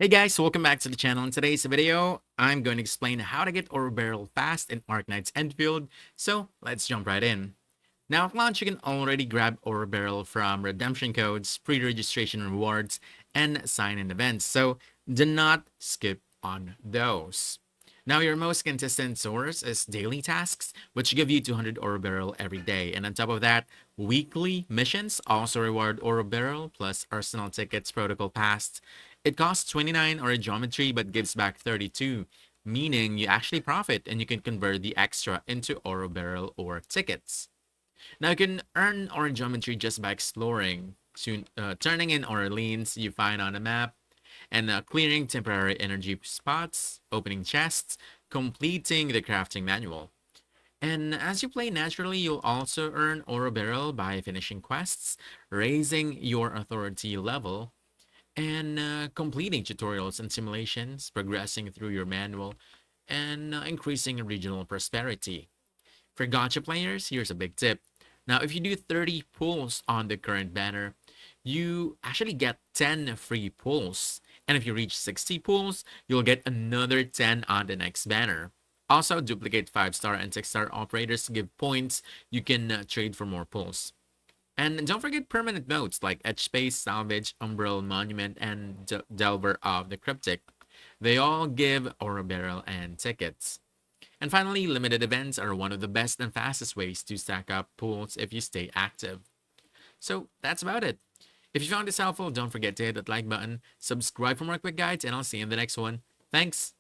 Hey guys, welcome back to the channel. In today's video, I'm going to explain how to get Oroberyl fast in Arknights Endfield. So let's jump right in. Now at launch, you can already grab Oroberyl from redemption codes, pre-registration rewards, and sign-in events. So do not skip on those. Now your most consistent source is daily tasks, which give you 200 Oroberyl every day. And on top of that, weekly missions also reward Oroberyl plus Arsenal tickets, protocol pass. It costs 29 or a geometry but gives back 32, meaning you actually profit and you can convert the extra into Oroberyl or tickets. Now you can earn orange geometry just by exploring, turning in Orleans you find on a map, and clearing temporary energy spots, opening chests, completing the crafting manual. And as you play naturally, you'll also earn Oroberyl by finishing quests, raising your authority level, and completing tutorials and simulations, progressing through your manual, and increasing regional prosperity. For gacha players, here's a big tip. Now, if you do 30 pulls on the current banner, you actually get 10 free pulls. And if you reach 60 pulls, you'll get another 10 on the next banner. Also, duplicate 5-star and 6-star operators give points you can trade for more pulls. And don't forget permanent modes like Etch Space, Salvage, Umbral, Monument, and Delver of the Cryptic. They all give Oroberyl and tickets. And finally, limited events are one of the best and fastest ways to stack up pools if you stay active. So that's about it. If you found this helpful, don't forget to hit that like button, subscribe for more quick guides, and I'll see you in the next one. Thanks!